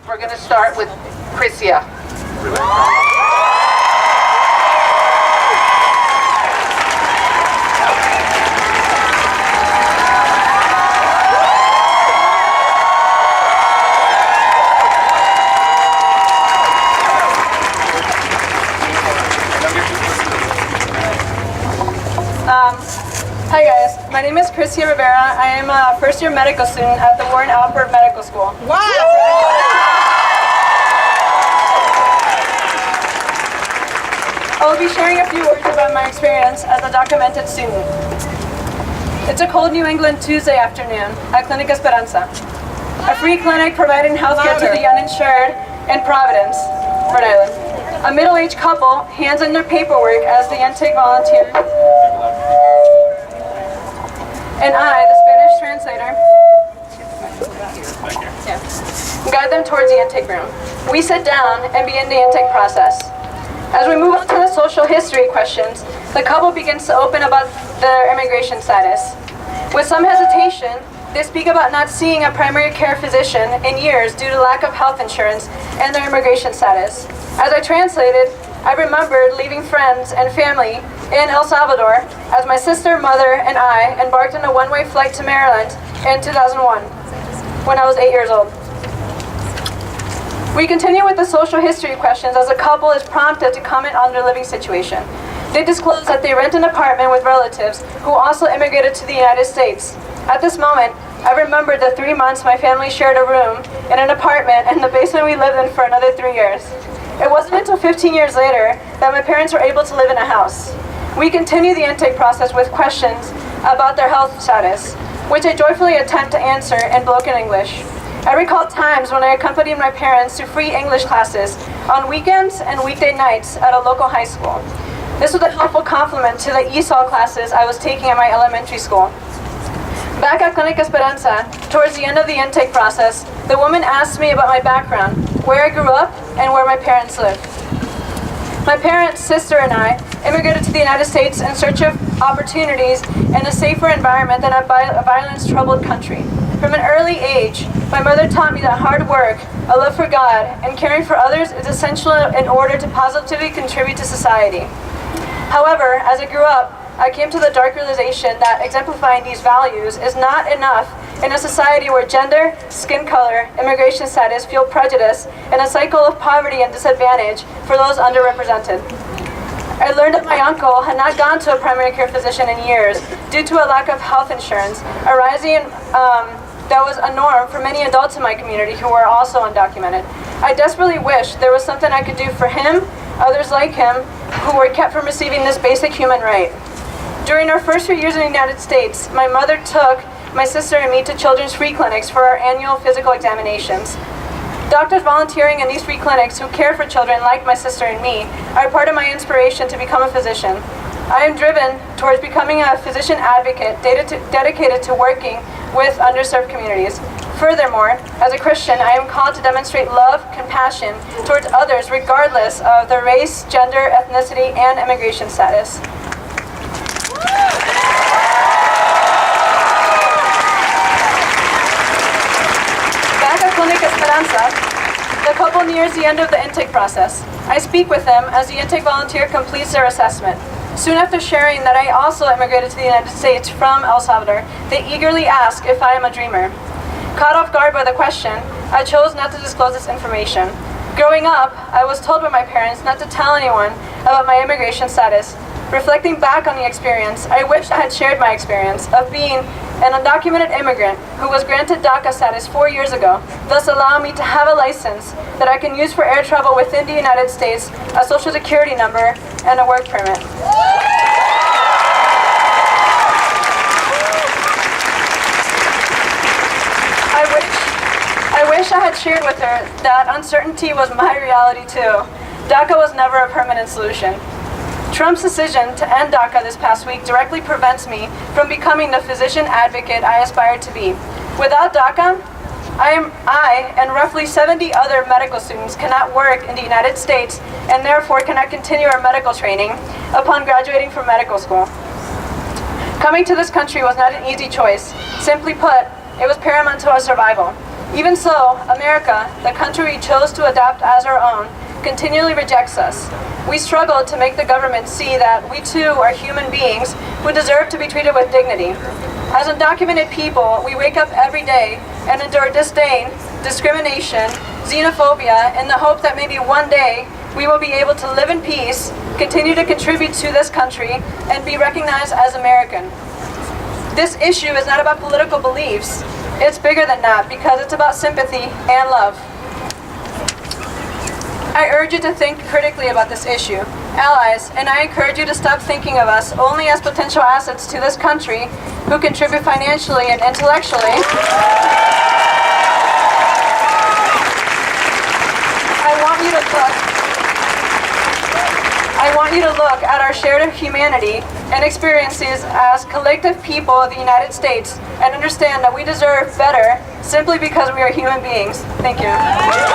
We're going to start with Christy. Hi guys, my name is Christy Rivera. I am a first-year medical student at the Warren Alpert Medical School. Wow! I will be sharing a few words about my experience as a documented student. It's a cold New England Tuesday afternoon at Clínica Sanza, a free clinic providing healthcare to the uninsured in Providence, Rhode Island. A middle-aged couple hands in their paperwork as the intake volunteer, and I, the Spanish translator, guide them towards the intake room. We sit down and begin the intake process. As we move on to the social history questions, the couple begins to open about their immigration status. With some hesitation, they speak about not seeing a primary care physician in years due to lack of health insurance and their immigration status. As I translated, I remembered leaving friends and family in El Salvador as my sister, mother, and I embarked on a one-way flight to Maryland in 2001 when I was 8 years old. We continue with the social history questions as a couple is prompted to comment on their living situation. They disclose that they rent an apartment with relatives who also immigrated to the United States. At this moment, I remembered the 3 months my family shared a room in an apartment and the basement we lived in for another 3 years. It wasn't until 15 years later that my parents were able to live in a house. We continue the intake process with questions about their health status, which I joyfully attempt to answer in broken English. I recall times when I accompanied my parents to free English classes on weekends and weekday nights at a local high school. This was a helpful complement to the ESOL classes I was taking at my elementary school. Back at Clínica Sanza, towards the end of the intake process, the woman asked me about my background, where I grew up, and where my parents lived. My parents, sister, and I immigrated to the United States in search of opportunities and a safer environment than a violence-troubled country. From an early age, my mother taught me that hard work, a love for God, and caring for others is essential in order to positively contribute to society. However, as I grew up, I came to the dark realization that exemplifying these values is not enough in a society where gender, skin color, immigration status fuel prejudice and a cycle of poverty and disadvantage for those underrepresented. I learned that my uncle had not gone to a primary care physician in years due to a lack of health insurance, arising that was a norm for many adults in my community who were also undocumented. I desperately wished there was something I could do for him, others like him, who were kept from receiving this basic human right. During our first few years in the United States, my mother took my sister and me to children's free clinics for our annual physical examinations. Doctors volunteering in these free clinics who care for children like my sister and me are part of my inspiration to become a physician. I am driven towards becoming a physician advocate dedicated to working with underserved communities. Furthermore, as a Christian, I am called to demonstrate love, compassion towards others regardless of their race, gender, ethnicity, and immigration status. Back at Clínica Sanza, the couple nears the end of the intake process. I speak with them as the intake volunteer completes their assessment. Soon after sharing that I also immigrated to the United States from El Salvador, they eagerly ask if I am a dreamer. Caught off guard by the question, I chose not to disclose this information. Growing up, I was told by my parents not to tell anyone about my immigration status. Reflecting back on the experience, I wish I had shared my experience of being an undocumented immigrant who was granted DACA status 4 years ago, thus allowing me to have a license that I can use for air travel within the United States, a social security number, and a work permit. I wish I had shared with her that uncertainty was my reality too. DACA was never a permanent solution. Trump's decision to end DACA this past week directly prevents me from becoming the physician advocate I aspire to be. Without DACA, I and roughly 70 other medical students cannot work in the United States and therefore cannot continue our medical training upon graduating from medical school. Coming to this country was not an easy choice. Simply put, it was paramount to our survival. Even so, America, the country we chose to adopt as our own, continually rejects us. We struggle to make the government see that we too are human beings who deserve to be treated with dignity. As undocumented people, we wake up every day and endure disdain, discrimination, xenophobia in the hope that maybe one day we will be able to live in peace, continue to contribute to this country, and be recognized as American. This issue is not about political beliefs. It's bigger than that because it's about sympathy and love. I urge you to think critically about this issue, allies, and I encourage you to stop thinking of us only as potential assets to this country who contribute financially and intellectually. I want you to look at our shared humanity and experiences as collective people of the United States and understand that we deserve better simply because we are human beings. Thank you.